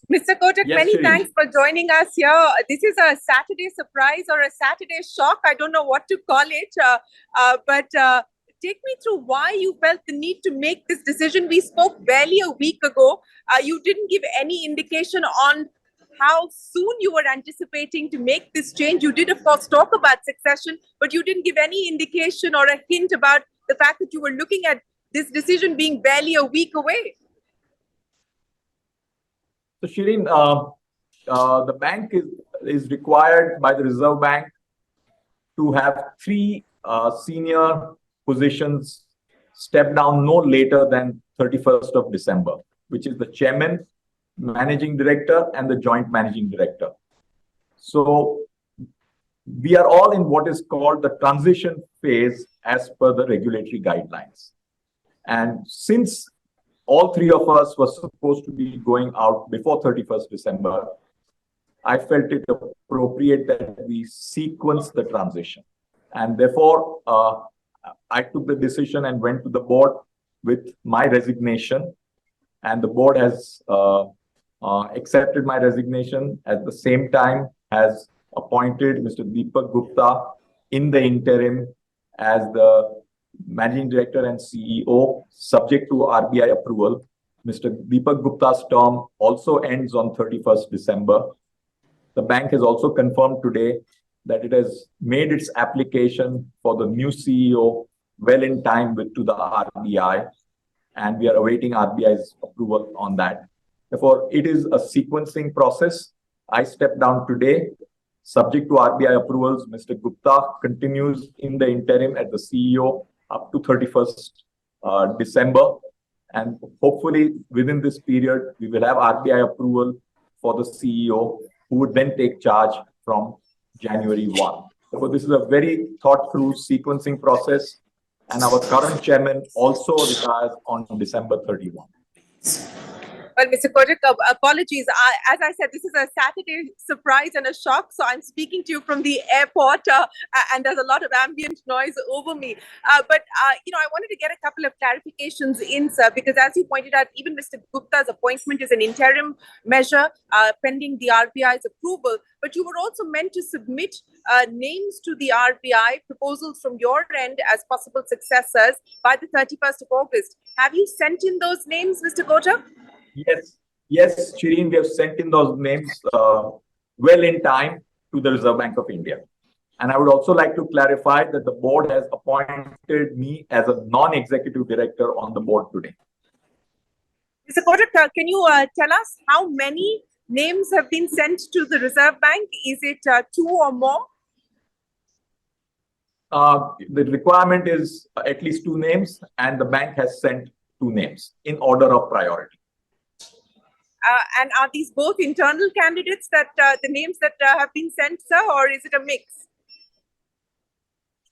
Mr. Kotak, Yes, many Shereen. thanks for joining us here. This is a Saturday surprise or a Saturday shock. I don't know what to call it. But take me through why you felt the need to make this decision. We spoke barely a week ago. You didn't give any indication on how soon you were anticipating to make this change. You did, of course, talk about succession, but you didn't give any indication or a hint about the fact that you were looking at this decision being barely a week away. So, Shereen, the bank is required by the Reserve Bank to have three senior positions step down no later than 31st of December, which is the chairman, managing director, and the joint managing director. So we are all in what is called the transition phase as per the regulatory guidelines. And since all three of us were supposed to be going out before 31st December, I felt it appropriate that we sequence the transition. And therefore, I took the decision and went to the board with my resignation. And the board has accepted my resignation. At the same time, has appointed Mr. Dipak Gupta in the interim as the Managing Director and CEO, subject to RBI approval. Mr. Dipak Gupta's term also ends on 31st December. The bank has also confirmed today that it has made its application for the new CEO well in time to the RBI, and we are awaiting RBI's approval on that. Therefore, it is a sequencing process. I step down today. Subject to RBI approvals, Mr. Gupta continues in the interim as the CEO up to 31st December. And hopefully, within this period, we will have RBI approval for the CEO, who would then take charge from January 1. So this is a very thought-through sequencing process. And our current chairman also retires on December 31. Well, Mr. Kotak, apologies. As I said, this is a Saturday surprise and a shock. So I'm speaking to you from the airport, and there's a lot of ambient noise over me. But I wanted to get a couple of clarifications in, sir, because as you pointed out, even Mr. Gupta's appointment is an interim measure pending the RBI's approval. But you were also meant to submit names to the RBI, proposals from your end as possible successors by the 31st of August. Have you sent in those names, Mr. Kotak? Yes, Shereen, we have sent in those names well in time to the Reserve Bank of India. And I would also like to clarify that the board has appointed me as a non-executive director on the board today. Mr. Kotak, can you tell us how many names have been sent to the Reserve Bank? Is it 2 or more? The requirement is at least 2 names, and the bank has sent 2 names in order of priority. And are these both internal candidates, that the names that have been sent, sir, or is it a mix?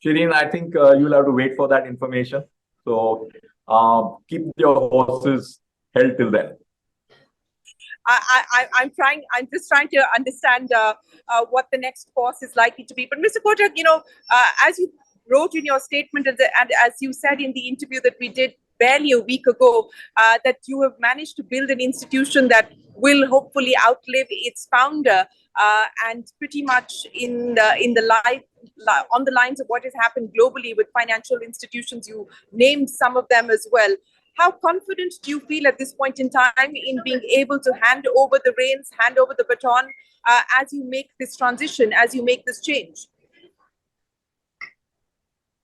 Shereen, I think you'll have to wait for that information. So keep your horses held till then. I'm just trying to understand what the next course is likely to be. But Mr. Kotak, as you wrote in your statement and as you said in the interview that we did barely a week ago, that you have managed to build an institution that will hopefully outlive its founder, and pretty much on the lines of what has happened globally with financial institutions. You named some of them as well. How confident do you feel at this point in time in being able to hand over the reins, hand over the baton as you make this transition, as you make this change?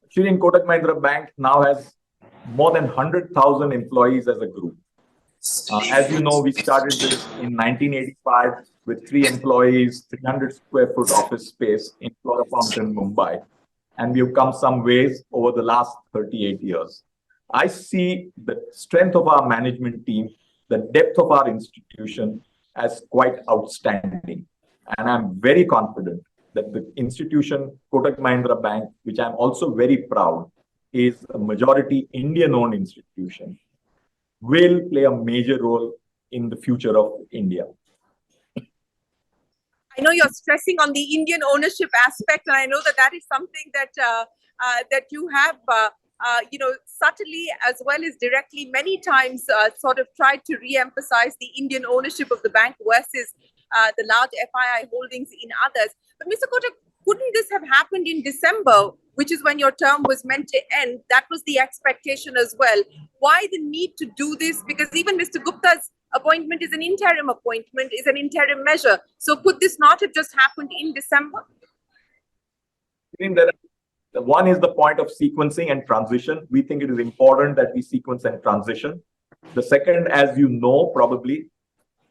Shereen, Kotak Mahindra Bank now has more than 100,000 employees as a group. As you know, we started this in 1985 with 3 employees, 300 square foot office space in Flora Fountain, Mumbai. And we've come some ways over the last 38 years. I see the strength of our management team, the depth of our institution as quite outstanding. And I'm very confident that the institution, Kotak Mahindra Bank, which I'm also very proud, is a majority Indian-owned institution, will play a major role in the future of India. I know you're stressing on the Indian ownership aspect, and I know that is something that that you have subtly as well as directly, many times sort of tried to re-emphasize the Indian ownership of the bank versus the large FII holdings in others. But Mr. Kotak, couldn't this have happened in December, which is when your term was meant to end? That was the expectation as well. Why the need to do this? Because even Mr. Gupta's appointment is an interim appointment, is an interim measure. So could this not have just happened in December? I mean, one is the point of sequencing and transition. We think it is important that we sequence and transition. The second, as you know, probably,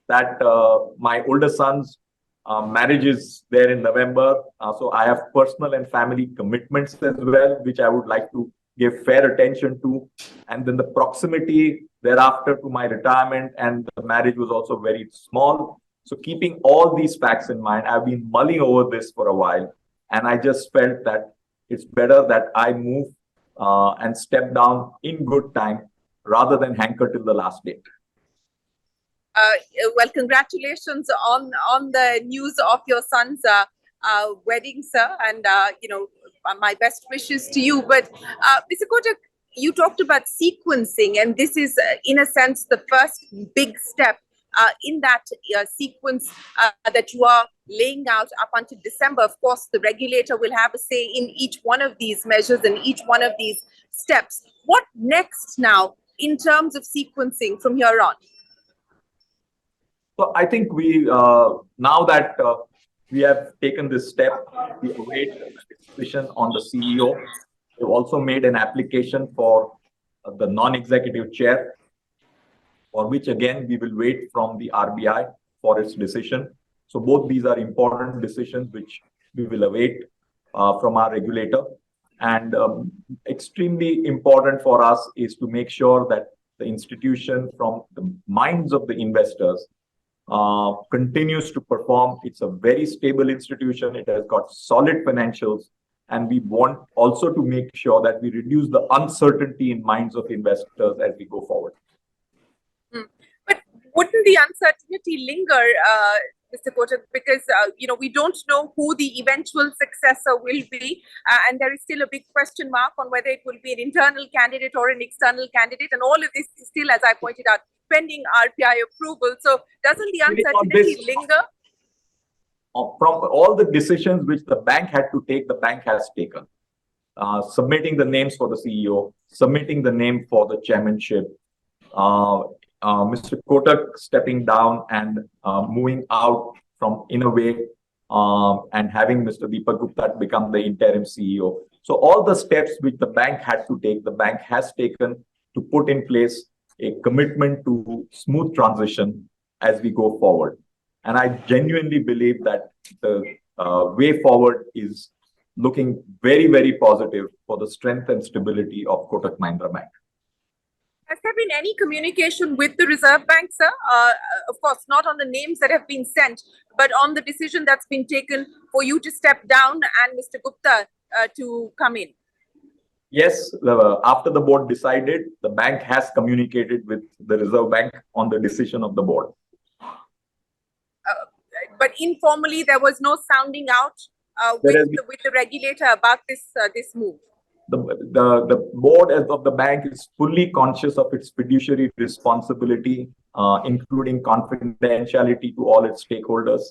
that my older son's marriage is there in November. So I have personal and family commitments as well, which I would like to give fair attention to. And then the proximity thereafter to my retirement and the marriage was also very small. So keeping all these facts in mind, I've been mulling over this for a while. And I just felt that it's better that I move and step down in good time rather than hanker till the last date. Well, congratulations on the news of your son's wedding, sir, and my best wishes to you. But Mr. Kotak, you talked about sequencing, and this is, in a sense, the first big step in that sequence that you are laying out up until December. Of course, the regulator will have a say in each one of these measures and each one of these steps. What next now in terms of sequencing from here on? So I think we, now that we have taken this step, we await a decision on the CEO. We've also made an application for the non-executive chair, for which again, we will wait from the RBI for its decision. So both these are important decisions which we will await from our regulator. And extremely important for us is to make sure that the institution from the minds of the investors continues to perform. It's a very stable institution. It has got solid financials. And we want also to make sure that we reduce the uncertainty in minds of investors as we go forward. But wouldn't the uncertainty linger, Mr. Kotak, because we don't know who the eventual successor will be, and there is still a big question mark on whether it will be an internal candidate or an external candidate, and all of this is still, as I pointed out, pending RBI approval. So doesn't the uncertainty linger? From all the decisions which the bank had to take, the bank has taken. Submitting the names for the CEO, submitting the name for the chairmanship, Mr. Kotak stepping down and moving out from, in a way, and having Mr. Dipak Gupta become the interim CEO. So all the steps which the bank had to take, the bank has taken to put in place a commitment to smooth transition as we go forward. And I genuinely believe that the way forward is looking very, very positive for the strength and stability of Kotak Mahindra Bank. Has there been any communication with the Reserve Bank, sir? Of course, not on the names that have been sent, but on the decision that's been taken for you to step down and Mr. Gupta to come in? Yes, after the board decided, the bank has communicated with the Reserve Bank on the decision of the board. But informally, there was no sounding out with the regulator about this move. The board of the bank is fully conscious of its fiduciary responsibility, including confidentiality to all its stakeholders.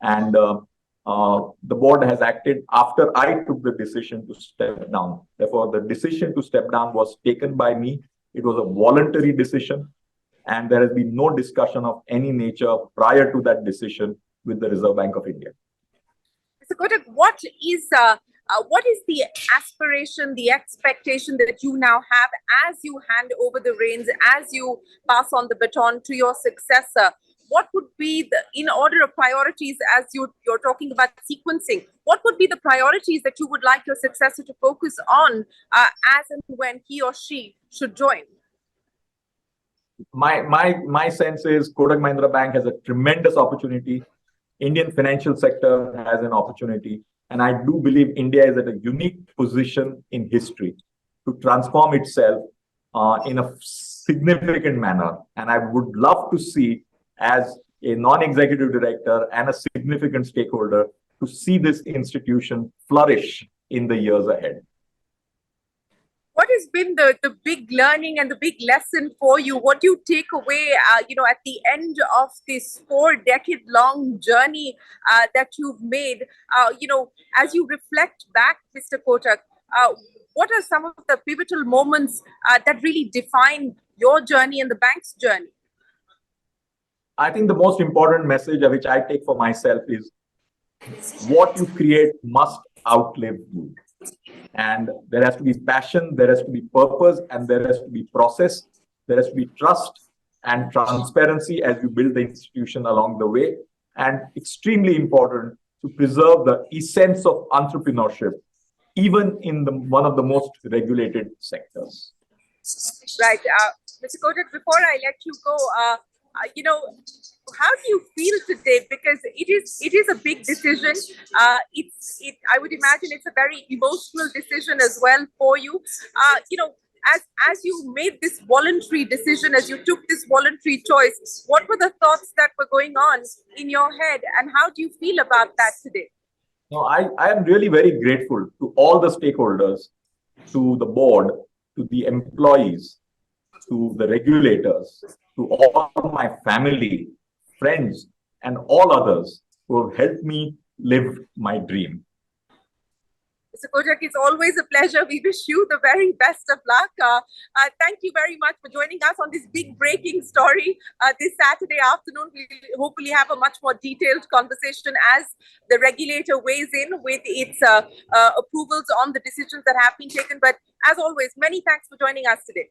And the board has acted after I took the decision to step down. Therefore, the decision to step down was taken by me. It was a voluntary decision. And there has been no discussion of any nature prior to that decision with the Reserve Bank of India. Mr. Kotak, what is the aspiration, the expectation that you now have as you hand over the reins, as you pass on the baton to your successor? What would be in order of priorities, as you're talking about sequencing, what would be the priorities that you would like your successor to focus on as and when he or she should join? My sense is Kotak Mahindra Bank has a tremendous opportunity. Indian financial sector has an opportunity. And I do believe India is at a unique position in history to transform itself in a significant manner. And I would love to see, as a non-executive director and a significant stakeholder, to see this institution flourish in the years ahead. What has been the big learning and the big lesson for you? What do you take away, at the end of this 4-decade-long journey that you've made? As you reflect back, Mr. Kotak, what are some of the pivotal moments that really define your journey and the bank's journey? I think the most important message which I take for myself is what you create must outlive you. And there has to be passion, there has to be purpose, and there has to be process. There has to be trust and transparency as you build the institution along the way. And extremely important to preserve the essence of entrepreneurship, even in one of the most regulated sectors. Right. Mr. Kotak, before I let you go, how do you feel today? Because it is a big decision. I would imagine it's a very emotional decision as well for you. As you made this voluntary decision, as you took this voluntary choice, what were the thoughts that were going on in your head, and how do you feel about that today? No, I am really very grateful to all the stakeholders, to the board, to the employees, to the regulators, to all my family, friends, and all others who have helped me live my dream. Mr. Kotak, it's always a pleasure. We wish you the very best of luck. Thank you very much for joining us on this big breaking story this Saturday afternoon. We'll hopefully have a much more detailed conversation as the regulator weighs in with its approvals on the decisions that have been taken. But as always, many thanks for joining us today.